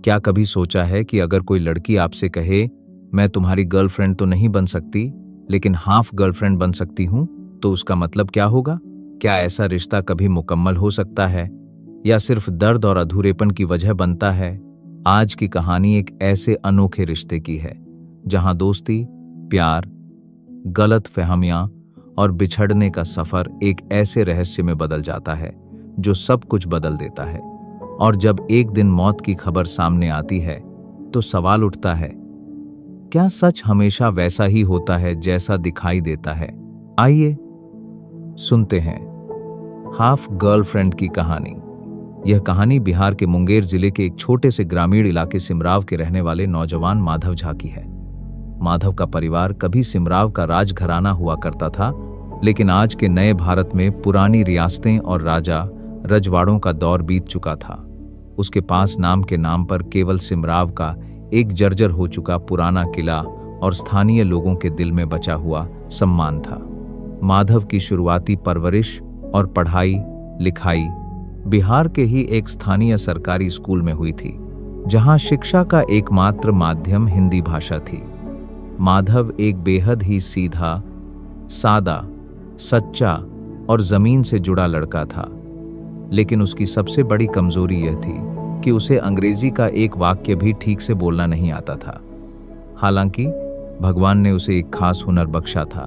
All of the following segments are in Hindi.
क्या कभी सोचा है कि अगर कोई लड़की आपसे कहे, मैं तुम्हारी गर्लफ्रेंड तो नहीं बन सकती, लेकिन हाफ गर्लफ्रेंड बन सकती हूं, तो उसका मतलब क्या होगा? क्या ऐसा रिश्ता कभी मुकम्मल हो सकता है, या सिर्फ दर्द और अधूरेपन की वजह बनता है? आज की कहानी एक ऐसे अनोखे रिश्ते की है, जहां दोस्ती, प्यार, गलत फहमियां और बिछड़ने का सफर एक ऐसे रहस्य में बदल जाता है जो सब कुछ बदल देता है। और जब एक दिन मौत की खबर सामने आती है, तो सवाल उठता है, क्या सच हमेशा वैसा ही होता है जैसा दिखाई देता है? आइए सुनते हैं हाफ गर्लफ्रेंड की कहानी। यह कहानी बिहार के मुंगेर जिले के एक छोटे से ग्रामीण इलाके सिमराव के रहने वाले नौजवान माधव झा की है। माधव का परिवार कभी सिमराव का राजघराना हुआ करता था, लेकिन आज के नए भारत में पुरानी रियासतें और राजा रजवाड़ों का दौर बीत चुका था। उसके पास नाम के नाम पर केवल सिमराव का एक जर्जर हो चुका पुराना किला और स्थानीय लोगों के दिल में बचा हुआ सम्मान था। माधव की शुरुआती परवरिश और पढ़ाई लिखाई बिहार के ही एक स्थानीय सरकारी स्कूल में हुई थी, जहां शिक्षा का एकमात्र माध्यम हिंदी भाषा थी। माधव एक बेहद ही सीधा, सादा, सच्चा और जमीन से जुड़ा लड़का था, लेकिन उसकी सबसे बड़ी कमजोरी यह थी कि उसे अंग्रेजी का एक वाक्य भी ठीक से बोलना नहीं आता था। हालांकि भगवान ने उसे एक खास हुनर बख्शा था।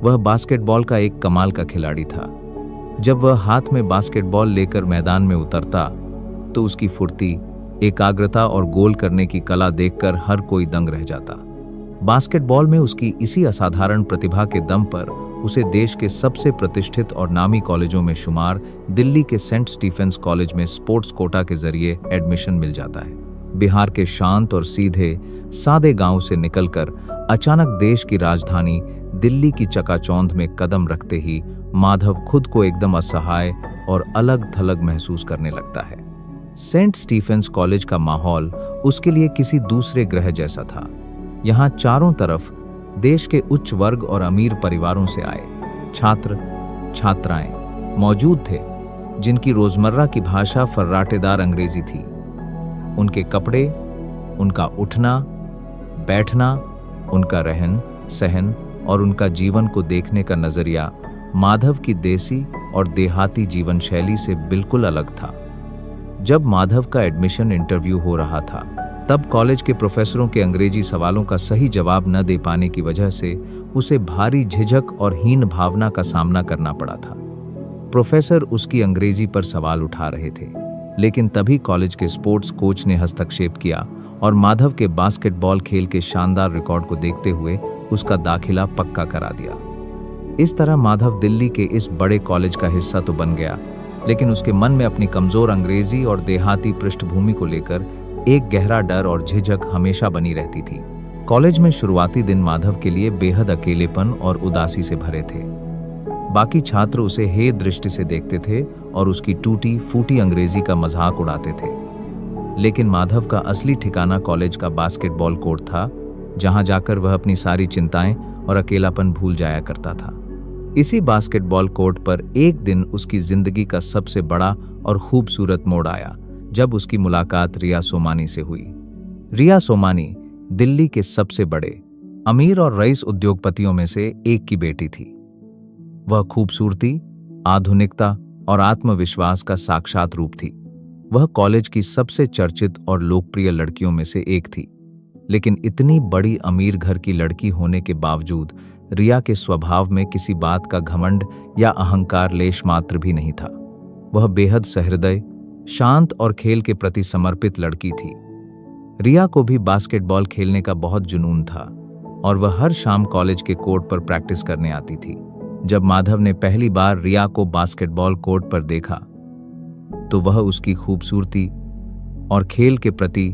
वह बास्केटबॉल का एक कमाल का खिलाड़ी था। जब वह हाथ में बास्केटबॉल लेकर मैदान में उतरता, तो उसकी फुर्ती, एकाग्रता और गोल करने की कला देखकर हर कोई दंग रह जाता। बास्केटबॉल में उसकी इसी असाधारण प्रतिभा के दम पर उसे देश के सबसे प्रतिष्ठित और नामी कॉलेजों में शुमार दिल्ली के सेंट स्टीफेंस कॉलेज में स्पोर्ट्स कोटा के जरिए एडमिशन मिल जाता है। बिहार के शांत और सीधे सादे गांव से निकलकर अचानक देश की राजधानी दिल्ली की चकाचौंध में कदम रखते ही माधव खुद को एकदम असहाय और अलग थलग महसूस करने लगता है। सेंट स्टीफेंस कॉलेज का माहौल उसके लिए किसी दूसरे ग्रह जैसा था। यहाँ चारों तरफ देश के उच्च वर्ग और अमीर परिवारों से आए छात्र छात्राएं मौजूद थे, जिनकी रोजमर्रा की भाषा फर्राटेदार अंग्रेजी थी। उनके कपड़े, उनका उठना बैठना, उनका रहन सहन और उनका जीवन को देखने का नजरिया माधव की देसी और देहाती जीवन शैली से बिल्कुल अलग था। जब माधव का एडमिशन इंटरव्यू हो रहा था, तब कॉलेज के प्रोफेसरों के अंग्रेजी सवालों का सही जवाब न दे पाने की वजह से उसे भारी झिझक और हीन भावना का सामना करना पड़ा था। प्रोफेसर उसकी अंग्रेजी पर सवाल उठा रहे थे, लेकिन तभी कॉलेज के स्पोर्ट्स कोच ने हस्तक्षेप किया और माधव के बास्केटबॉल खेल के शानदार रिकॉर्ड को देखते हुए उसका दाखिला पक्का करा दिया। इस तरह माधव दिल्ली के इस बड़े कॉलेज का हिस्सा तो बन गया, लेकिन उसके मन में अपनी कमजोर अंग्रेजी और देहाती पृष्ठभूमि को लेकर एक गहरा डर और झिझक हमेशा बनी रहती थी। कॉलेज में शुरुआती दिन माधव के लिए बेहद अकेलेपन और उदासी से भरे थे। बाकी छात्र उसे हे दृष्टि से देखते थे और उसकी टूटी फूटी अंग्रेजी का मजाक उड़ाते थे, लेकिन माधव का असली ठिकाना कॉलेज का बास्केटबॉल कोर्ट था, जहां जाकर वह अपनी सारी चिंताएं और अकेलापन भूल जाया करता था। इसी बास्केटबॉल कोर्ट पर एक दिन उसकी जिंदगी का सबसे बड़ा और खूबसूरत मोड़ आया, जब उसकी मुलाकात रिया सोमानी से हुई। रिया सोमानी दिल्ली के सबसे बड़े अमीर और रईस उद्योगपतियों में से एक की बेटी थी। वह खूबसूरती, आधुनिकता और आत्मविश्वास का साक्षात रूप थी। वह कॉलेज की सबसे चर्चित और लोकप्रिय लड़कियों में से एक थी, लेकिन इतनी बड़ी अमीर घर की लड़की होने के बावजूद रिया के स्वभाव में किसी बात का घमंड या अहंकार लेश मात्र भी नहीं था। वह बेहद सहृदय, शांत और खेल के प्रति समर्पित लड़की थी। रिया को भी बास्केटबॉल खेलने का बहुत जुनून था और वह हर शाम कॉलेज के कोर्ट पर प्रैक्टिस करने आती थी। जब माधव ने पहली बार रिया को बास्केटबॉल कोर्ट पर देखा, तो वह उसकी खूबसूरती और खेल के प्रति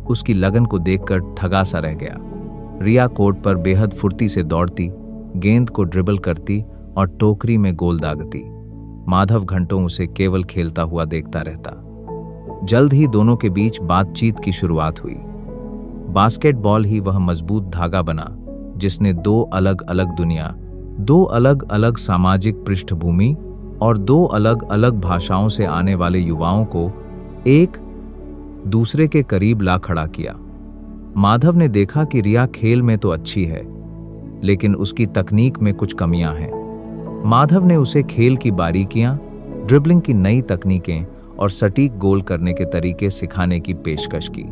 उसकी लगन को देखकर ठगा सा रह गया। रिया कोर्ट पर बेहद फुर्ती से दौड़ती, गेंद को ड्रिबल करती और टोकरी में गोल दागती। माधव घंटों उसे केवल खेलता हुआ देखता रहता। जल्द ही दोनों के बीच बातचीत की शुरुआत हुई। बास्केटबॉल ही वह मजबूत धागा बना जिसने दो अलग अलग दुनिया, दो अलग अलग सामाजिक दूसरे के करीब ला खड़ा किया। माधव ने देखा कि रिया खेल में तो अच्छी है, लेकिन उसकी तकनीक में कुछ कमियां हैं। माधव ने उसे खेल की बारीकियां, ड्रिबलिंग की नई तकनीकें और सटीक गोल करने के तरीके सिखाने की पेशकश की।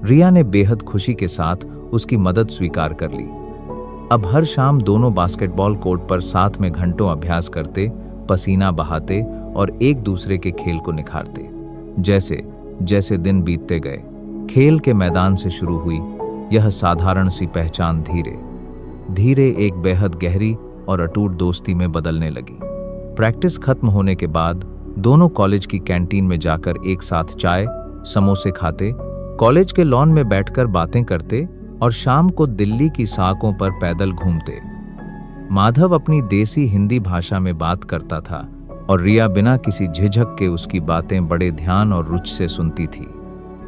रिया ने बेहद खुशी के साथ उसकी मदद स्वीकार कर ली। अब हर शाम दोनों बास्केटबॉल कोर्ट पर साथ में घंटों अभ्यास करते, पसीना बहाते और एक दूसरे के खेल को निखारते। जैसे जैसे दिन बीतते गए, खेल के मैदान से शुरू हुई यह साधारण सी पहचान धीरे धीरे एक बेहद गहरी और अटूट दोस्ती में बदलने लगी। प्रैक्टिस खत्म होने के बाद दोनों कॉलेज की कैंटीन में जाकर एक साथ चाय, समोसे खाते, कॉलेज के लॉन में बैठकर बातें करते और शाम को दिल्ली की सड़कों पर पैदल घूमते। माधव अपनी देसी हिंदी भाषा में बात करता था और रिया बिना किसी झिझक के उसकी बातें बड़े ध्यान और रुचि से सुनती थी।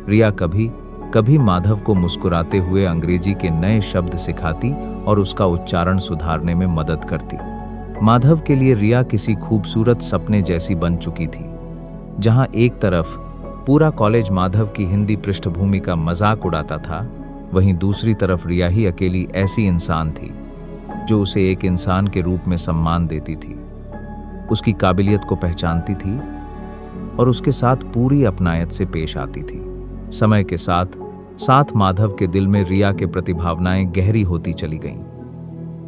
रिया कभी कभी माधव को मुस्कुराते हुए अंग्रेजी के नए शब्द सिखाती और उसका उच्चारण सुधारने में मदद करती। माधव के लिए रिया किसी खूबसूरत सपने जैसी बन चुकी थी, जहां एक तरफ पूरा कॉलेज माधव की हिंदी पृष्ठभूमि का मजाक उड़ाता था, वहीं दूसरी तरफ रिया ही अकेली ऐसी इंसान थी जो उसे एक इंसान के रूप में सम्मान देती थी, उसकी काबिलियत को पहचानती थी और उसके साथ पूरी अपनायत से पेश आती थी। समय के साथ साथ माधव के दिल में रिया के प्रति भावनाएं गहरी होती चली गईं।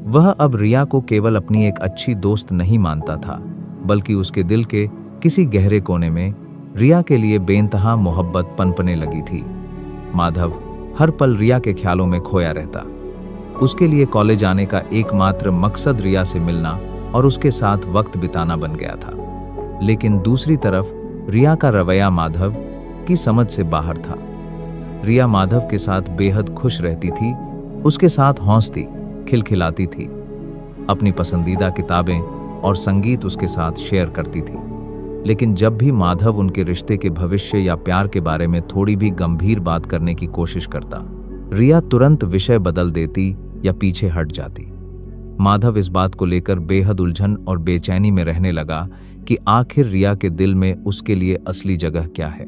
वह अब रिया को केवल अपनी एक अच्छी दोस्त नहीं मानता था, बल्कि उसके दिल के किसी गहरे कोने में रिया के लिए बेइंतहा मोहब्बत पनपने लगी थी। माधव हर पल रिया के ख्यालों में खोया रहता। उसके लिए कॉलेज आने का एकमात्र मकसद रिया से मिलना और उसके साथ वक्त बिताना बन गया था। लेकिन दूसरी तरफ रिया का रवैया माधव की समझ से बाहर था। रिया माधव के साथ बेहद खुश रहती थी, उसके साथ हंसती, खिलखिलाती थी, अपनी पसंदीदा किताबें और संगीत उसके साथ शेयर करती थी। लेकिन जब भी माधव उनके रिश्ते के भविष्य या प्यार के बारे में थोड़ी भी गंभीर बात करने की कोशिश करता, रिया तुरंत विषय बदल देती या पीछे हट जाती। माधव इस बात को लेकर बेहद उलझन और बेचैनी में रहने लगा कि आखिर रिया के दिल में उसके लिए असली जगह क्या है।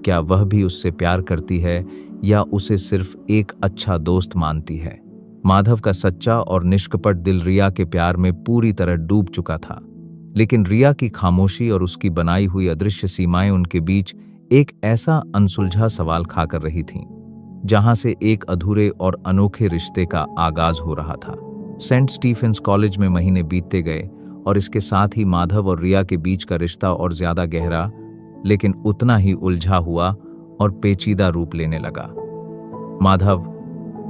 क्या वह भी उससे प्यार करती है या उसे सिर्फ एक अच्छा दोस्त मानती है। माधव का सच्चा और निष्कपट दिल रिया के प्यार में पूरी तरह डूब चुका था, लेकिन रिया की खामोशी और उसकी बनाई हुई अदृश्य सीमाएं उनके बीच एक ऐसा अनसुलझा सवाल खा कर रही थीं, जहां से एक अधूरे और अनोखे रिश्ते का आगाज हो रहा था। सेंट स्टीफेंस कॉलेज में महीने बीतते गए और इसके साथ ही माधव और रिया के बीच का रिश्ता और ज्यादा गहरा, लेकिन उतना ही उलझा हुआ और पेचीदा रूप लेने लगा। माधव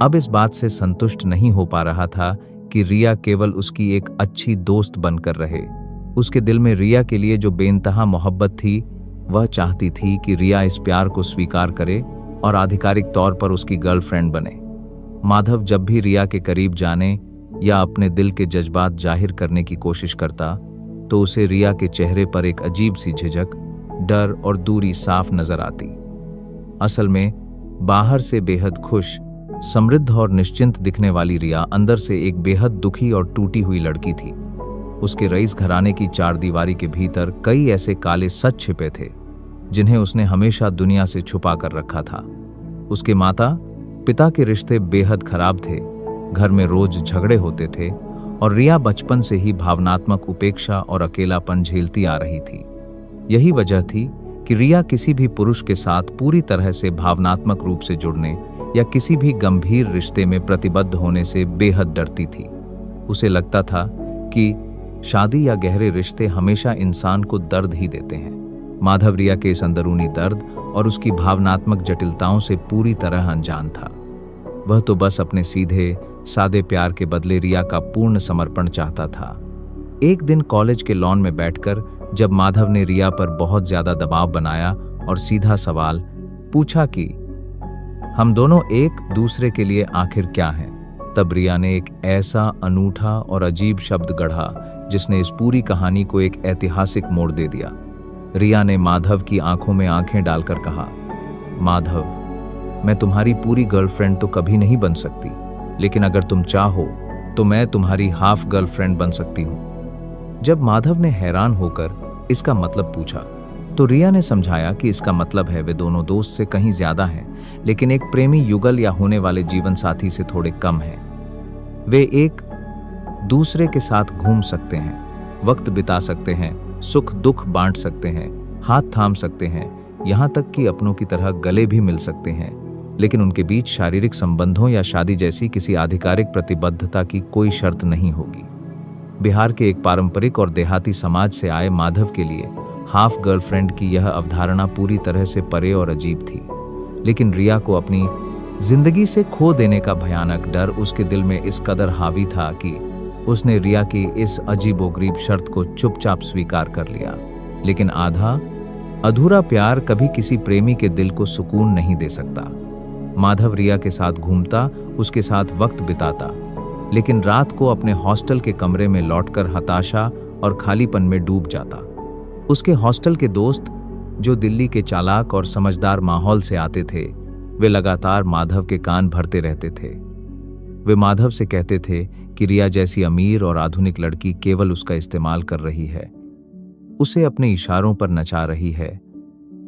अब इस बात से संतुष्ट नहीं हो पा रहा था कि रिया केवल उसकी एक अच्छी दोस्त बनकर रहे। उसके दिल में रिया के लिए जो बेइंतहा मोहब्बत थी, वह चाहती थी कि रिया इस प्यार को स्वीकार करे और आधिकारिक तौर पर उसकी गर्लफ्रेंड बने। माधव जब भी रिया के करीब जाने या अपने दिल के जज्बात जाहिर करने की कोशिश करता, तो उसे रिया के चेहरे पर एक अजीब सी झिझक, डर और दूरी साफ नजर आती। असल में बाहर से बेहद खुश, समृद्ध और निश्चिंत दिखने वाली रिया अंदर से एक बेहद दुखी और टूटी हुई लड़की थी। उसके रईस घराने की चारदीवारी के भीतर कई ऐसे काले सच छिपे थे जिन्हें उसने हमेशा दुनिया से छुपा कर रखा था। उसके माता पिता के रिश्ते बेहद खराब थे, घर में रोज झगड़े होते थे और रिया बचपन से ही भावनात्मक उपेक्षा और अकेलापन झेलती आ रही थी। यही वजह थी कि रिया किसी भी पुरुष के साथ पूरी तरह से भावनात्मक रूप से जुड़ने या किसी भी गंभीर रिश्ते में प्रतिबद्ध होने से बेहद डरती थी। उसे लगता था कि शादी या गहरे रिश्ते हमेशा इंसान को दर्द ही देते हैं। माधव रिया के इस अंदरूनी दर्द और उसकी भावनात्मक जटिलताओं से पूरी तरह अनजान था। वह तो बस अपने सीधे सादे प्यार के बदले रिया का पूर्ण समर्पण चाहता था। एक दिन कॉलेज के लॉन में बैठकर जब माधव ने रिया पर बहुत ज्यादा दबाव बनाया और सीधा सवाल पूछा कि हम दोनों एक दूसरे के लिए आखिर क्या हैं, तब रिया ने एक ऐसा अनूठा और अजीब शब्द गढ़ा जिसने इस पूरी कहानी को एक ऐतिहासिक मोड़ दे दिया। रिया ने माधव की आंखों में आंखें डालकर कहा, माधव, मैं तुम्हारी पूरी गर्लफ्रेंड तो कभी नहीं बन सकती, लेकिन अगर तुम चाहो तो मैं तुम्हारी हाफ गर्लफ्रेंड बन सकती हूँ। जब माधव ने हैरान होकर इसका मतलब पूछा, तो रिया ने समझाया कि इसका मतलब है वे दोनों दोस्त से कहीं ज्यादा हैं, लेकिन एक प्रेमी युगल या होने वाले जीवन साथी से थोड़े कम हैं। वे एक दूसरे के साथ घूम सकते हैं, वक्त बिता सकते हैं, सुख दुख बांट सकते हैं, हाथ थाम सकते हैं, यहाँ तक कि अपनों की तरह गले भी मिल सकते हैं, लेकिन उनके बीच शारीरिक संबंधों या शादी जैसी किसी आधिकारिक प्रतिबद्धता की कोई शर्त नहीं होगी। बिहार के एक पारंपरिक और देहाती समाज से आए माधव के लिए हाफ गर्लफ्रेंड की यह अवधारणा पूरी तरह से परे और अजीब थी, लेकिन रिया को अपनी जिंदगी से खो देने का भयानक डर उसके दिल में इस कदर हावी था कि उसने रिया की इस अजीबोगरीब शर्त को चुपचाप स्वीकार कर लिया। लेकिन आधा अधूरा प्यार कभी किसी प्रेमी के दिल को सुकून नहीं दे सकता। माधव रिया के साथ घूमता, उसके साथ वक्त बिताता, लेकिन रात को अपने हॉस्टल के कमरे में लौटकर हताशा और खालीपन में डूब जाता। उसके हॉस्टल के दोस्त, जो दिल्ली के चालाक और समझदार माहौल से आते थे, वे लगातार माधव के कान भरते रहते थे। वे माधव से कहते थे कि रिया जैसी अमीर और आधुनिक लड़की केवल उसका इस्तेमाल कर रही है, उसे अपने इशारों पर नचा रही है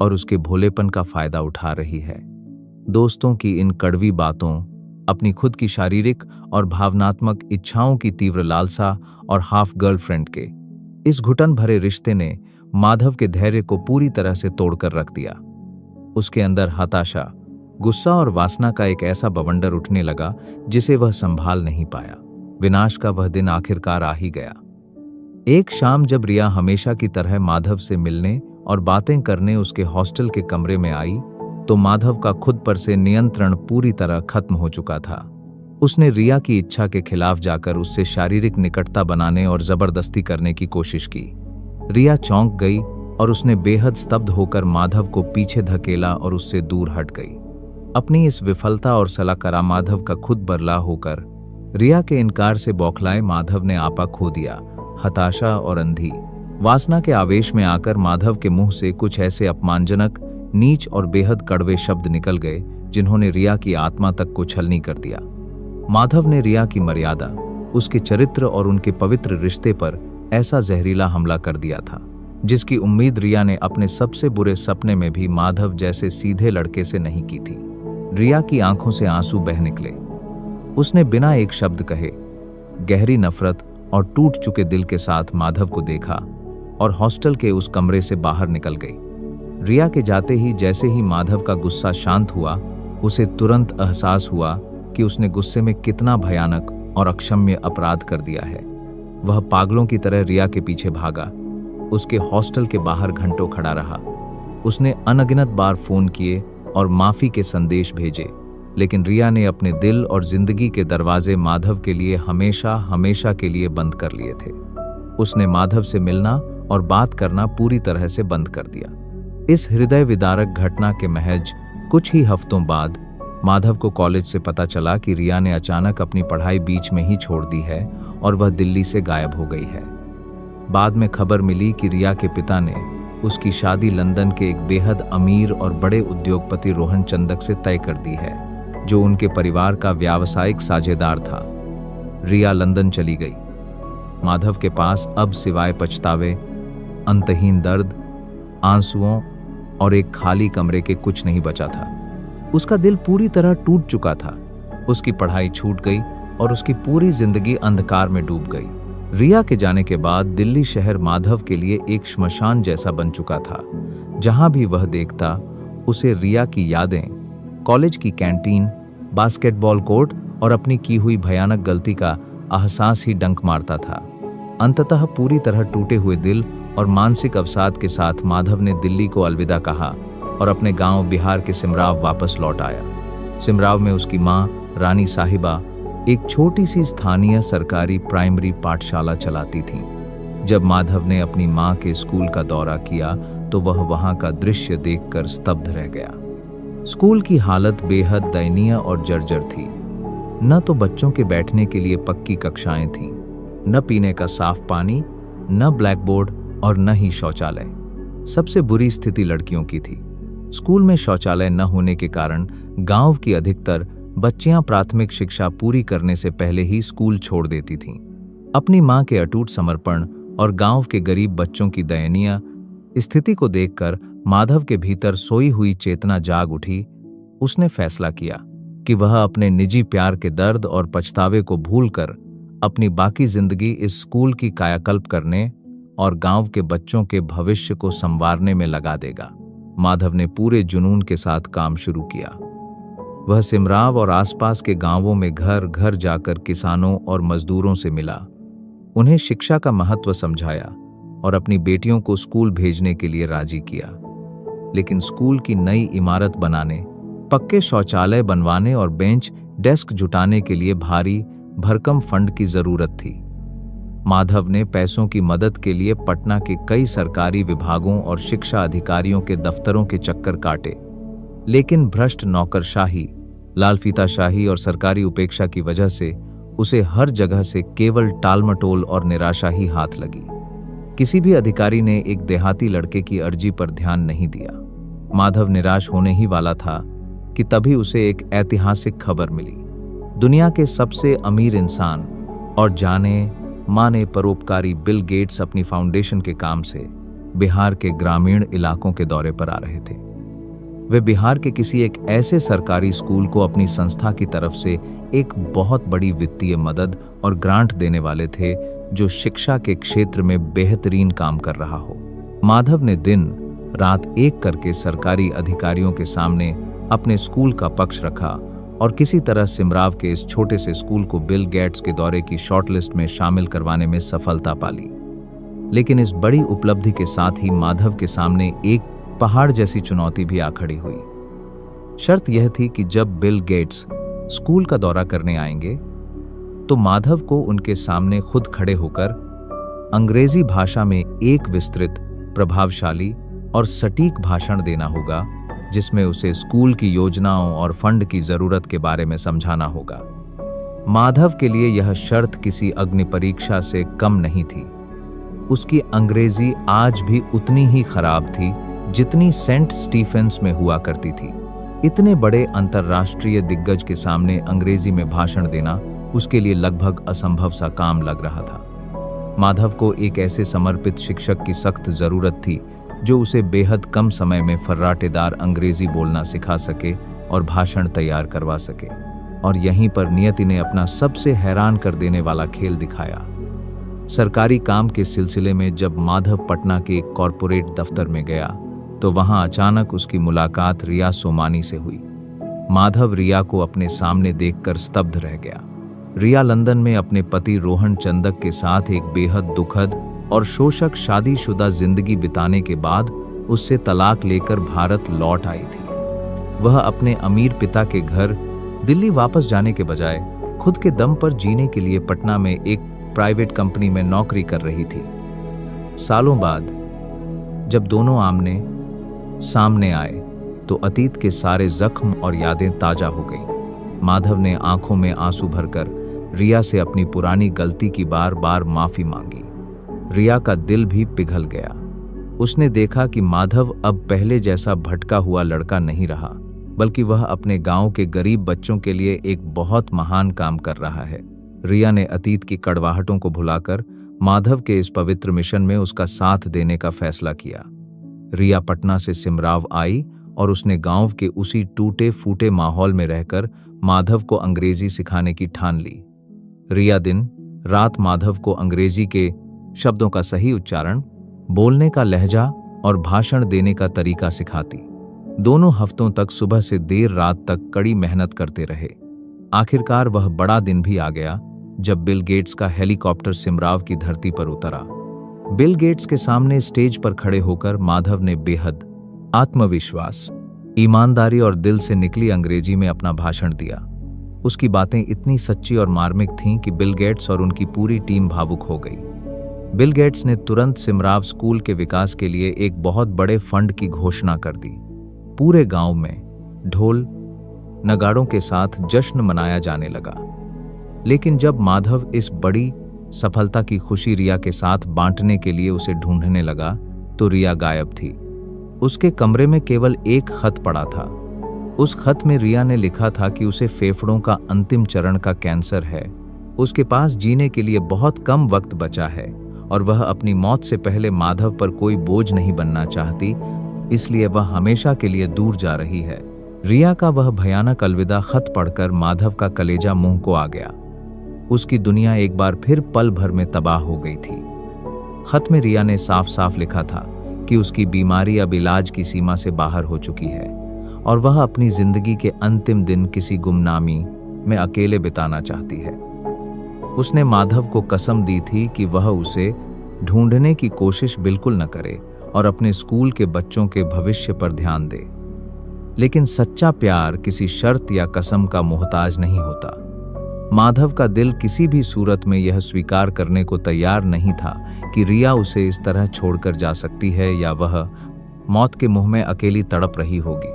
और उसके भोलेपन का फायदा उठा रही है। दोस्तों की इन कड़वी बातों, अपनी खुद की शारीरिक और भावनात्मक इच्छाओं की तीव्र लालसा और हाफ गर्लफ्रेंड के इस घुटन भरे रिश्ते ने माधव के धैर्य को पूरी तरह से तोड़कर रख दिया। उसके अंदर हताशा, गुस्सा और वासना का एक ऐसा बवंडर उठने लगा जिसे वह संभाल नहीं पाया। विनाश का वह दिन आखिरकार आ ही गया। एक शाम जब रिया हमेशा की तरह माधव से मिलने और बातें करने उसके हॉस्टल के कमरे में आई, तो माधव का खुद पर से नियंत्रण पूरी तरह खत्म हो चुका था। उसने रिया की इच्छा के खिलाफ जाकर उससे शारीरिक निकटता बनाने और जबरदस्ती करने की कोशिश की। रिया चौंक गई और उसने बेहद स्तब्ध होकर माधव को पीछे धकेला और उससे दूर हट गई। अपनी इस विफलता और सलाकरा माधव का खुद बरला होकर रिया के इनकार से बौखलाए माधव ने आपा खो दिया। हताशा और अंधी वासना के आवेश में आकर माधव के मुंह से कुछ ऐसे अपमानजनक, नीच और बेहद कड़वे शब्द निकल गए जिन्होंने रिया की आत्मा तक को छलनी कर दिया। माधव ने रिया की मर्यादा, उसके चरित्र और उनके पवित्र रिश्ते पर ऐसा जहरीला हमला कर दिया था जिसकी उम्मीद रिया ने अपने सबसे बुरे सपने में भी माधव जैसे सीधे लड़के से नहीं की थी। रिया की आंखों से आंसू बह निकले। उसने बिना एक शब्द कहे गहरी नफरत और टूट चुके दिल के साथ माधव को देखा और हॉस्टल के उस कमरे से बाहर निकल गई। रिया के जाते ही जैसे ही माधव का गुस्सा शांत हुआ, उसे तुरंत एहसास हुआ कि उसने गुस्से में कितना भयानक और अक्षम्य अपराध कर दिया है। वह पागलों की तरह रिया के पीछे भागा, उसके हॉस्टल के बाहर घंटों खड़ा रहा। उसने अनगिनत बार फोन किए और माफी के संदेश भेजे, लेकिन रिया ने अपने दिल और जिंदगी के दरवाजे माधव के लिए हमेशा हमेशा के लिए बंद कर लिए थे। उसने माधव से मिलना और बात करना पूरी तरह से बंद कर दिया। इस हृदय विदारक घटना के महज कुछ ही हफ्तों बाद माधव को कॉलेज से पता चला कि रिया ने अचानक अपनी पढ़ाई बीच में ही छोड़ दी है और वह दिल्ली से गायब हो गई है। बाद में खबर मिली कि रिया के पिता ने उसकी शादी लंदन के एक बेहद अमीर और बड़े उद्योगपति रोहन चंदक से तय कर दी है, जो उनके परिवार का व्यावसायिक साझेदार था। रिया लंदन चली गई। माधव के पास अब सिवाय पछतावे, अंतहीन दर्द, आंसुओं और एक खाली कमरे के कुछ नहीं बचा था। उसका दिल पूरी तरह टूट चुका था। उसकी पढ़ाई छूट गई और उसकी पूरी जिंदगी अंधकार में डूब गई। रिया के जाने के बाद दिल्ली शहर माधव के लिए एक श्मशान जैसा बन चुका था। जहां भी वह देखता, उसे रिया की यादें, कॉलेज की कैंटीन, बास्केटबॉल कोर्ट और अपनी की हुई भयानक गलती का एहसास ही डंक मारता था। अंततः पूरी तरह टूटे हुए दिल और मानसिक अवसाद के साथ माधव ने दिल्ली को अलविदा कहा और अपने गांव बिहार के सिमराव वापस लौट आया। सिमराव में उसकी मां रानी साहिबा एक छोटी सी स्थानीय सरकारी प्राइमरी पाठशाला चलाती थी। जब माधव ने अपनी मां के स्कूल का दौरा किया तो वह वहां का दृश्य देखकर स्तब्ध रह गया। स्कूल की हालत बेहद दयनीय और जर्जर थी। न तो बच्चों के बैठने के लिए पक्की कक्षाएं थीं, न पीने का साफ पानी, न ब्लैक बोर्ड और न ही शौचालय। सबसे बुरी स्थिति लड़कियों की थी। स्कूल में शौचालय न होने के कारण गांव की अधिकतर बच्चियां प्राथमिक शिक्षा पूरी करने से पहले ही स्कूल छोड़ देती थीं। अपनी मां के अटूट समर्पण और गांव के गरीब बच्चों की दयनीय स्थिति को देखकर माधव के भीतर सोई हुई चेतना जाग उठी। उसने फैसला किया कि वह अपने निजी प्यार के दर्द और पछतावे को भूलकर अपनी बाकी जिंदगी इस स्कूल की कायाकल्प करने और गांव के बच्चों के भविष्य को संवारने में लगा देगा। माधव ने पूरे जुनून के साथ काम शुरू किया। वह सिमराव और आसपास के गांवों में घर घर जाकर किसानों और मजदूरों से मिला, उन्हें शिक्षा का महत्व समझाया और अपनी बेटियों को स्कूल भेजने के लिए राजी किया। लेकिन स्कूल की नई इमारत बनाने, पक्के शौचालय बनवाने और बेंच डेस्क जुटाने के लिए भारी भरकम फंड की जरूरत थी। माधव ने पैसों की मदद के लिए पटना के कई सरकारी विभागों और शिक्षा अधिकारियों के दफ्तरों के चक्कर काटे, लेकिन भ्रष्ट नौकरशाही, लालफीताशाही और सरकारी उपेक्षा की वजह से उसे हर जगह से केवल टालमटोल और निराशा ही हाथ लगी। किसी भी अधिकारी ने एक देहाती लड़के की अर्जी पर ध्यान नहीं दिया। माधव निराश होने ही वाला था कि तभी उसे एक ऐतिहासिक खबर मिली। दुनिया के सबसे अमीर इंसान और जाने माने परोपकारी बिल गेट्स अपनी फाउंडेशन के काम से बिहार के ग्रामीण इलाकों के दौरे पर आ रहे थे। वे बिहार के किसी एक ऐसे सरकारी स्कूल को अपनी संस्था की तरफ से एक बहुत बड़ी वित्तीय मदद और ग्रांट देने वाले थे जो शिक्षा के क्षेत्र में बेहतरीन काम कर रहा हो। माधव ने दिन रात एक करके सरकारी अधिकारियों के सामने अपने स्कूल का पक्ष रखा और किसी तरह सिमराव के इस छोटे से स्कूल को बिल गेट्स के दौरे की शॉर्टलिस्ट में शामिल करवाने में सफलता पाली। लेकिन इस बड़ी उपलब्धि के साथ ही माधव के सामने एक पहाड़ जैसी चुनौती भी आ खड़ी हुई। शर्त यह थी कि जब बिल गेट्स स्कूल का दौरा करने आएंगे तो माधव को उनके सामने खुद खड़े होकर अंग्रेजी भाषा में एक विस्तृत, प्रभावशाली और सटीक भाषण देना होगा, जिसमें उसे स्कूल की योजनाओं और फंड की जरूरत के बारे में समझाना होगा। माधव के लिए यह शर्त किसी अग्नि परीक्षा से कम नहीं थी। उसकी अंग्रेजी आज भी उतनी ही खराब थी जितनी सेंट स्टीफेंस में हुआ करती थी। इतने बड़े अंतर्राष्ट्रीय दिग्गज के सामने अंग्रेजी में भाषण देना उसके लिए लगभग असंभव सा काम लग रहा था। माधव को एक ऐसे समर्पित शिक्षक की सख्त जरूरत थी जो उसे बेहद कम समय में फर्राटेदार अंग्रेजी बोलना सिखा सके और भाषण तैयार करवा सके। और यहीं पर नियति ने अपना सबसे हैरान कर देने वाला खेल दिखाया। सरकारी काम के सिलसिले में जब माधव पटना के एक कॉरपोरेट दफ्तर में गया तो वहां अचानक उसकी मुलाकात रिया सोमानी से हुई। माधव रिया को अपने सामने देखकर स्तब्ध रह गया। रिया लंदन में अपने पति रोहन चंदक के साथ एक बेहद दुखद और शोषक शादीशुदा जिंदगी बिताने के बाद उससे तलाक लेकर भारत लौट आई थी। वह अपने अमीर पिता के घर दिल्ली वापस जाने के बजाय खुद के दम पर जीने के लिए पटना में एक प्राइवेट कंपनी में नौकरी कर रही थी। सालों बाद जब दोनों आमने सामने आए तो अतीत के सारे जख्म और यादें ताजा हो गईं। माधव ने आंखों में आंसू भरकर रिया से अपनी पुरानी गलती की बार बार माफी मांगी। रिया का दिल भी पिघल गया। उसने देखा कि माधव अब पहले जैसा भटका हुआ लड़का नहीं रहा, बल्कि वह अपने गांव के गरीब बच्चों के लिए एक बहुत महान काम कर रहा है। रिया ने अतीत की कड़वाहटों को भुलाकर माधव के इस पवित्र मिशन में उसका साथ देने का फैसला किया। रिया पटना से सिमराव आई और उसने गांव के उसी टूटे फूटे माहौल में रहकर माधव को अंग्रेजी सिखाने की ठान ली। रिया दिन रात माधव को अंग्रेजी के शब्दों का सही उच्चारण, बोलने का लहजा और भाषण देने का तरीका सिखाती। दोनों हफ्तों तक सुबह से देर रात तक कड़ी मेहनत करते रहे। आखिरकार वह बड़ा दिन भी आ गया जब बिल गेट्स का हेलीकॉप्टर सिमराव की धरती पर उतरा। बिल गेट्स के सामने स्टेज पर खड़े होकर माधव ने बेहद आत्मविश्वास, ईमानदारी और दिल से निकली अंग्रेजी में अपना भाषण दिया। उसकी बातें इतनी सच्ची और मार्मिक थीं कि बिल गेट्स और उनकी पूरी टीम भावुक हो गई। बिल गेट्स ने तुरंत सिमराव स्कूल के विकास के लिए एक बहुत बड़े फंड की घोषणा कर दी। पूरे गांव में ढोल नगाड़ों के साथ जश्न मनाया जाने लगा। लेकिन जब माधव इस बड़ी सफलता की खुशी रिया के साथ बांटने के लिए उसे ढूंढने लगा तो रिया गायब थी। उसके कमरे में केवल एक खत पड़ा था। उस खत में रिया ने लिखा था कि उसे फेफड़ों का अंतिम चरण का कैंसर है, उसके पास जीने के लिए बहुत कम वक्त बचा है और वह अपनी मौत से पहले माधव पर कोई बोझ नहीं बनना चाहती, इसलिए वह हमेशा के लिए दूर जा रही है। रिया का वह भयानक अलविदा खत पढ़कर माधव का कलेजा मुंह को आ गया। उसकी दुनिया एक बार फिर पल भर में तबाह हो गई थी। खत में रिया ने साफ साफ लिखा था कि उसकी बीमारी अब इलाज की सीमा से बाहर हो चुकी है और वह अपनी जिंदगी के अंतिम दिन किसी गुमनामी में अकेले बिताना चाहती है। उसने माधव को कसम दी थी कि वह उसे ढूंढने की कोशिश बिल्कुल न करे और अपने स्कूल के बच्चों के भविष्य पर ध्यान दे। लेकिन सच्चा प्यार किसी शर्त या कसम का मोहताज नहीं होता। माधव का दिल किसी भी सूरत में यह स्वीकार करने को तैयार नहीं था कि रिया उसे इस तरह छोड़कर जा सकती है या वह मौत के मुंह में अकेली तड़प रही होगी।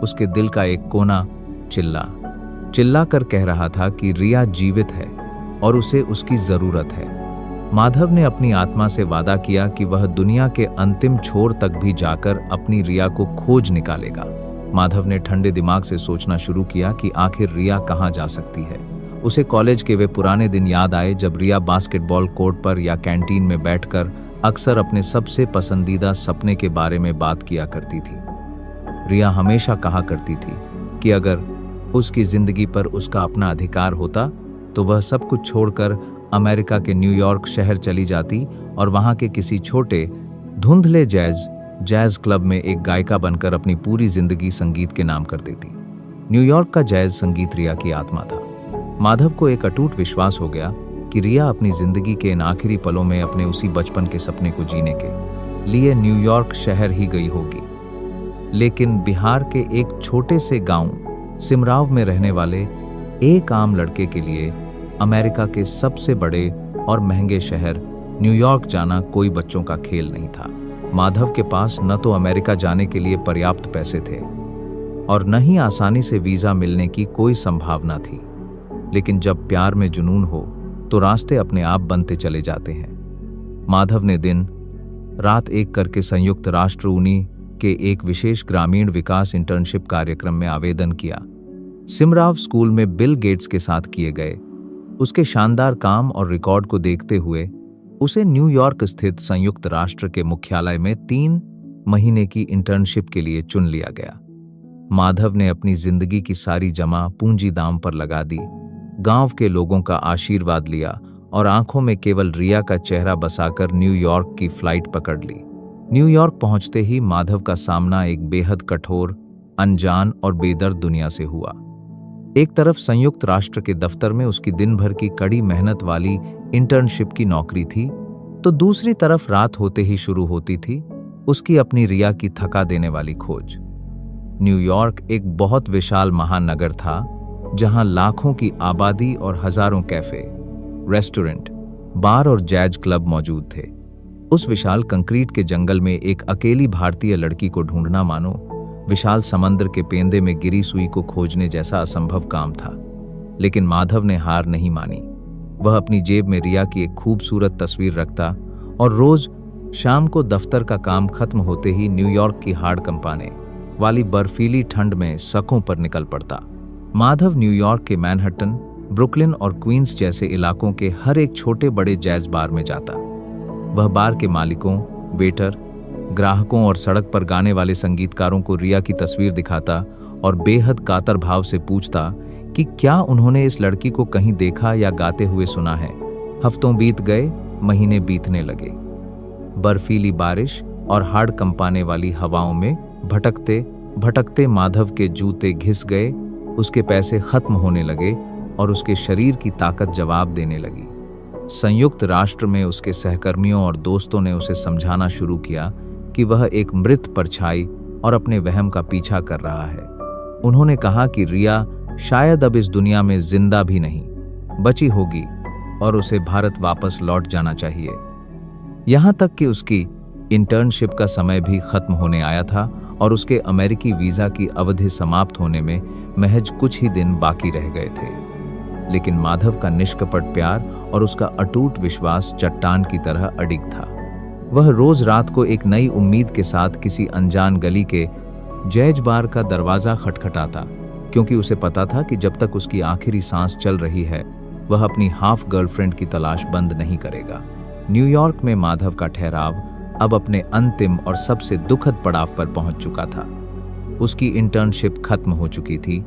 उसके दिल का एक कोना चिल्ला कर कह रहा था कि रिया जीवित है और उसे उसकी जरूरत है। माधव ने अपनी आत्मा से वादा किया कि वह दुनिया के अंतिम छोर तक भी जाकर अपनी रिया को खोज निकालेगा। माधव ने ठंडे दिमाग से सोचना शुरू किया कि आखिर रिया कहाँ जा सकती है। उसे कॉलेज के वे पुराने दिन याद आए जब रिया बास्केटबॉल कोर्ट पर या कैंटीन में बैठकर अक्सर अपने सबसे पसंदीदा सपने के बारे में बात किया करती थी। रिया हमेशा कहा करती थी कि अगर उसकी जिंदगी पर उसका अपना अधिकार होता तो वह सब कुछ छोड़कर अमेरिका के न्यूयॉर्क शहर चली जाती और वहां के किसी छोटे धुंधले जैज क्लब में एक गायिका बनकर अपनी पूरी जिंदगी संगीत के नाम कर देती। न्यूयॉर्क का जैज संगीत रिया की आत्मा था। माधव को एक अटूट विश्वास हो गया कि रिया अपनी जिंदगी के इन आखिरी पलों में अपने उसी बचपन के सपने को जीने के लिए न्यूयॉर्क शहर ही गई होगी। लेकिन बिहार के एक छोटे से गांव सिमराव में रहने वाले एक आम लड़के के लिए अमेरिका के सबसे बड़े और महंगे शहर न्यूयॉर्क जाना कोई बच्चों का खेल नहीं था। माधव के पास न तो अमेरिका जाने के लिए पर्याप्त पैसे थे और न ही आसानी से वीजा मिलने की कोई संभावना थी। लेकिन जब प्यार में जुनून हो तो रास्ते अपने आप बनते चले जाते हैं। माधव ने दिन रात एक करके संयुक्त राष्ट्र ऊनी के एक विशेष ग्रामीण विकास इंटर्नशिप कार्यक्रम में आवेदन किया। सिमराव स्कूल में बिल गेट्स के साथ किए गए उसके शानदार काम और रिकॉर्ड को देखते हुए उसे न्यूयॉर्क स्थित संयुक्त राष्ट्र के मुख्यालय में 3 महीने की इंटर्नशिप के लिए चुन लिया गया। माधव ने अपनी जिंदगी की सारी जमा पूंजी दांव पर लगा दी, गांव के लोगों का आशीर्वाद लिया और आंखों में केवल रिया का चेहरा बसाकर न्यूयॉर्क की फ्लाइट पकड़ ली। न्यूयॉर्क पहुंचते ही माधव का सामना एक बेहद कठोर, अनजान और बेदर्द दुनिया से हुआ। एक तरफ संयुक्त राष्ट्र के दफ्तर में उसकी दिन भर की कड़ी मेहनत वाली इंटर्नशिप की नौकरी थी, तो दूसरी तरफ रात होते ही शुरू होती थी उसकी अपनी रिया की थका देने वाली खोज। न्यूयॉर्क एक बहुत विशाल महानगर था जहां लाखों की आबादी और हजारों कैफे, रेस्टोरेंट, बार और जैज क्लब मौजूद थे। उस विशाल कंक्रीट के जंगल में एक अकेली भारतीय लड़की को ढूंढना मानो विशाल समंदर के पेंदे में गिरी सुई को खोजने जैसा असंभव काम था। लेकिन माधव ने हार नहीं मानी। वह अपनी जेब में रिया की एक खूबसूरत तस्वीर रखता और रोज शाम को दफ्तर का काम खत्म होते ही न्यूयॉर्क की हाड़ कंपाने वाली बर्फीली ठंड में सड़कों पर निकल पड़ता। माधव न्यूयॉर्क के मैनहट्टन, ब्रुकलिन और क्वींस जैसे इलाकों के हर एक छोटे बड़े जैज बार में जाता। वह बार के मालिकों, वेटर, ग्राहकों और सड़क पर गाने वाले संगीतकारों को रिया की तस्वीर दिखाता और बेहद कातर भाव से पूछता कि क्या उन्होंने इस लड़की को कहीं देखा या गाते हुए सुना है। हफ्तों बीत गए, महीने बीतने लगे। बर्फीली बारिश और हाड़ कंपाने वाली हवाओं में भटकते भटकते माधव के जूते घिस गए, उसके पैसे खत्म होने लगे और उसके शरीर की ताकत जवाब देने लगी। संयुक्त राष्ट्र में उसके सहकर्मियों और दोस्तों ने उसे समझाना शुरू किया कि वह एक मृत परछाई और अपने वहम का पीछा कर रहा है। उन्होंने कहा कि रिया शायद अब इस दुनिया में जिंदा भी नहीं बची होगी और उसे भारत वापस लौट जाना चाहिए। यहां तक कि उसकी इंटर्नशिप का समय भी खत्म होने आया था और उसके अमेरिकी वीजा की अवधि समाप्त होने में महज कुछ ही दिन बाकी रह गए थे। लेकिन माधव का निष्कपट प्यार और उसका अटूट विश्वास चट्टान की तरह अडिग था। वह रोज रात को एक नई उम्मीद के साथ किसी अनजान गली के जैज बार का दरवाजा खटखटाता, क्योंकि उसे पता था कि जब तक उसकी आखिरी सांस चल रही है वह अपनी हाफ गर्लफ्रेंड की तलाश बंद नहीं करेगा। न्यूयॉर्क में माधव का ठहराव अब अपने अंतिम और सबसे दुखद पड़ाव पर पहुंच चुका था। उसकी इंटर्नशिप खत्म हो चुकी थी,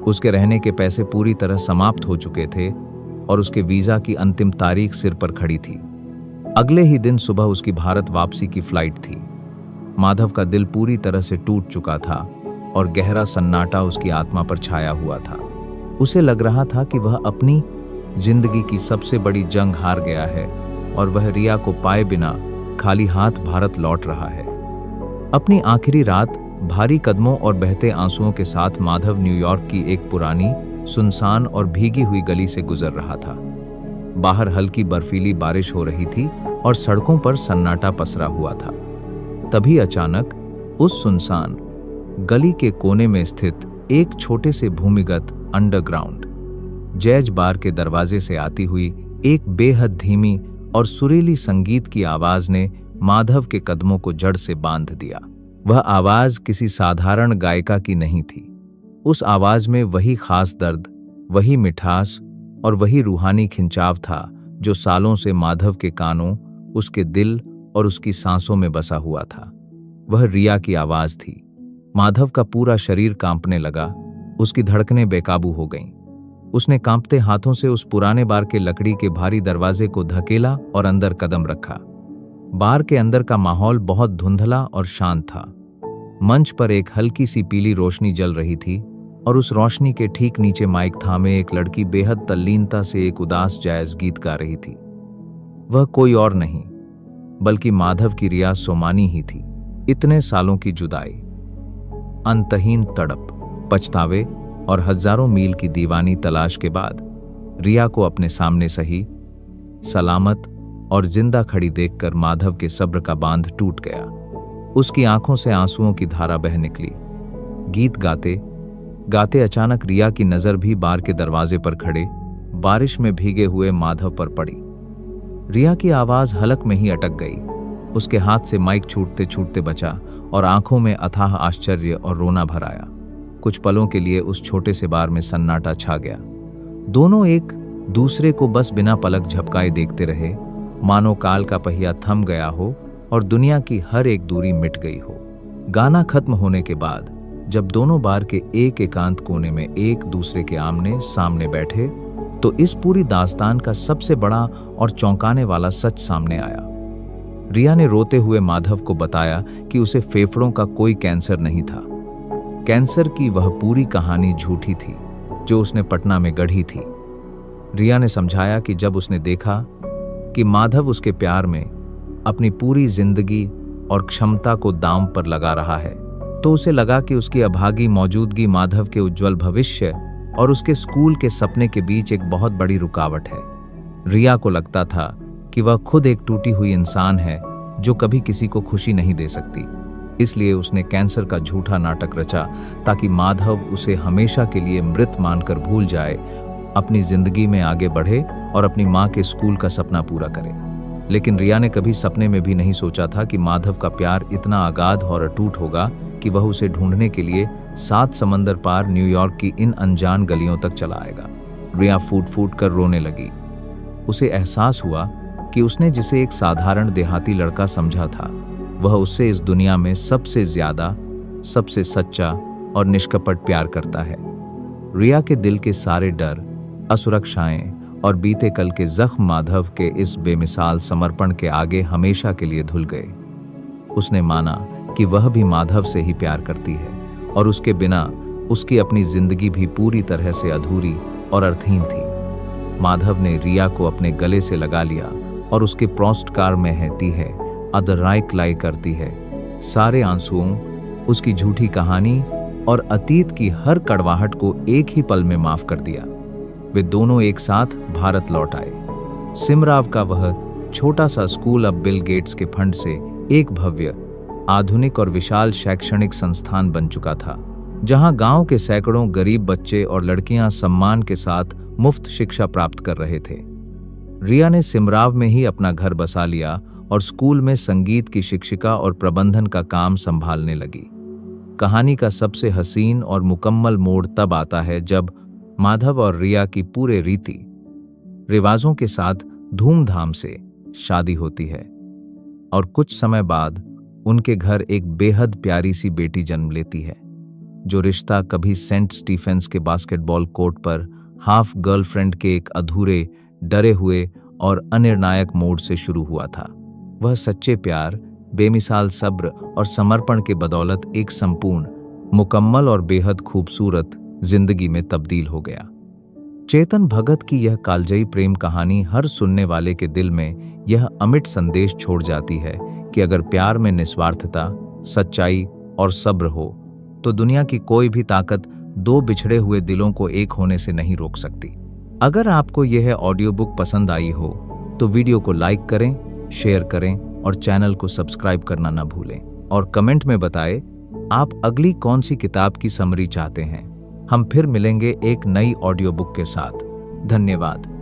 उसके रहने के पैसे पूरी तरह समाप्त हो चुके थे और उसके वीजा की अंतिम तारीख सिर पर खड़ी थी। अगले ही दिन सुबह उसकी भारत वापसी की फ्लाइट थी। माधव का दिल पूरी तरह से टूट चुका था और गहरा सन्नाटा उसकी आत्मा पर छाया हुआ था। उसे लग रहा था कि वह अपनी जिंदगी की सबसे बड़ी जंग हार गया है और वह रिया को पाए बिना खाली हाथ भारत लौट रहा है। अपनी आखिरी रात भारी कदमों और बहते आंसुओं के साथ माधव न्यूयॉर्क की एक पुरानी, सुनसान और भीगी हुई गली से गुजर रहा था। बाहर हल्की बर्फीली बारिश हो रही थी और सड़कों पर सन्नाटा पसरा हुआ था। तभी अचानक उस सुनसान गली के कोने में स्थित एक छोटे से भूमिगत अंडरग्राउंड जैज बार के दरवाजे से आती हुई एक बेहद धीमी और सुरीली संगीत की आवाज ने माधव के कदमों को जड़ से बांध दिया। वह आवाज किसी साधारण गायिका की नहीं थी। उस आवाज में वही खास दर्द, वही मिठास और वही रूहानी खिंचाव था जो सालों से माधव के कानों, उसके दिल और उसकी सांसों में बसा हुआ था। वह रिया की आवाज थी। माधव का पूरा शरीर कांपने लगा, उसकी धड़कनें बेकाबू हो गईं। उसने कांपते हाथों से उस पुराने बार के लकड़ी के भारी दरवाजे को धकेला और अंदर कदम रखा। बार के अंदर का माहौल बहुत धुंधला और शांत था। मंच पर एक हल्की सी पीली रोशनी जल रही थी और उस रोशनी के ठीक नीचे माइक थामे एक लड़की बेहद तल्लीनता से एक उदास जायज गीत गा रही थी। वह कोई और नहीं बल्कि माधव की रिया सोमानी ही थी। इतने सालों की जुदाई, अंतहीन तड़प, पछतावे और हजारों मील की दीवानी तलाश के बाद रिया को अपने सामने सही, सलामत और जिंदा खड़ी देखकर माधव के सब्र का बांध टूट गया। उसकी आंखों से आंसुओं की धारा बह निकली। गीत गाते गाते अचानक रिया की नजर भी बार के दरवाजे पर खड़े बारिश में भीगे हुए माधव पर पड़ी। रिया की आवाज हलक में ही अटक गई। उसके हाथ से माइक छूटते छूटते बचा और आंखों में अथाह आश्चर्य और रोना भर आया। कुछ पलों के लिए उस छोटे से बार में सन्नाटा छा गया। दोनों एक दूसरे को बस बिना पलक झपकाए देखते रहे, मानो काल का पहिया थम गया हो और दुनिया की हर एक दूरी मिट गई हो। गाना खत्म होने के बाद जब दोनों बार के एक एकांत कोने में एक दूसरे के आमने सामने बैठे तो इस पूरी दास्तान का सबसे बड़ा और चौंकाने वाला सच सामने आया। रिया ने रोते हुए माधव को बताया कि उसे फेफड़ों का कोई कैंसर नहीं था। कैंसर की वह पूरी कहानी झूठी थी जो उसने पटना में गढ़ी थी। रिया ने समझाया कि जब उसने देखा कि माधव उसके प्यार में अपनी पूरी जिंदगी और क्षमता को दांव पर लगा रहा है तो उसे लगा कि उसकी अभागी मौजूदगी माधव के उज्जवल भविष्य और उसके स्कूल के सपने के बीच एक बहुत बड़ी रुकावट है। रिया को लगता था कि वह खुद एक टूटी हुई इंसान है जो कभी किसी को खुशी नहीं दे सकती। इसलिए उसने कैंसर का झूठा नाटक रचा ताकि माधव उसे हमेशा के लिए मृत मानकर भूल जाए, अपनी जिंदगी में आगे बढ़े और अपनी माँ के स्कूल का सपना पूरा करे। लेकिन रिया ने कभी सपने में भी नहीं सोचा था कि माधव का प्यार इतना अगाध और अटूट होगा कि वह उसे ढूंढने के लिए 7 समंदर पार न्यूयॉर्क की इन अनजान गलियों तक चला आएगा। रिया फूट फूट कर रोने लगी। उसे एहसास हुआ कि उसने जिसे एक साधारण देहाती लड़का समझा था वह उससे इस दुनिया में सबसे ज्यादा, सबसे सच्चा और निष्कपट प्यार करता है। रिया के दिल के सारे डर, असुरक्षाएं और बीते कल के जख्म माधव के इस बेमिसाल समर्पण के आगे हमेशा के लिए धुल गए। उसने माना कि वह भी माधव से ही प्यार करती है और उसके बिना उसकी अपनी जिंदगी भी पूरी तरह से अधूरी और अर्थहीन थी। माधव ने रिया को अपने गले से लगा लिया और उसके प्रोस्ट कार में कहती है, अदराइक लाई करती है, सारे आंसुओं, उसकी झूठी कहानी और अतीत की हर कड़वाहट को एक ही पल में माफ कर दिया। वे दोनों एक साथ भारत लौट आए। सिमराव का वह छोटा सा स्कूल अब बिल गेट्स के फंड से एक भव्य, आधुनिक और विशाल शैक्षणिक संस्थान बन चुका था, जहां गांव के सैकड़ों गरीब बच्चे और लड़कियां सम्मान के साथ मुफ्त शिक्षा प्राप्त कर रहे थे। रिया ने सिमराव में ही अपना घर बसा लिया और स्कूल में संगीत की शिक्षिका और प्रबंधन का काम संभालने लगी। कहानी का सबसे हसीन और मुकम्मल मोड़ तब आता है जब माधव और रिया की पूरे रीति रिवाजों के साथ धूमधाम से शादी होती है और कुछ समय बाद उनके घर एक बेहद प्यारी सी बेटी जन्म लेती है। जो रिश्ता कभी सेंट स्टीफेंस के बास्केटबॉल कोर्ट पर हाफ गर्लफ्रेंड के एक अधूरे, डरे हुए और अनिर्णायक मोड़ से शुरू हुआ था, वह सच्चे प्यार, बेमिसाल सब्र और समर्पण के बदौलत एक संपूर्ण, मुकम्मल और बेहद खूबसूरत जिंदगी में तब्दील हो गया। चेतन भगत की यह कालजयी प्रेम कहानी हर सुनने वाले के दिल में यह अमिट संदेश छोड़ जाती है कि अगर प्यार में निस्वार्थता, सच्चाई और सब्र हो तो दुनिया की कोई भी ताकत दो बिछड़े हुए दिलों को एक होने से नहीं रोक सकती। अगर आपको यह ऑडियो बुक पसंद आई हो तो वीडियो को लाइक करें, शेयर करें और चैनल को सब्सक्राइब करना न भूलें और कमेंट में बताएं आप अगली कौन सी किताब की समरी चाहते हैं। हम फिर मिलेंगे एक नई ऑडियो बुक के साथ। धन्यवाद।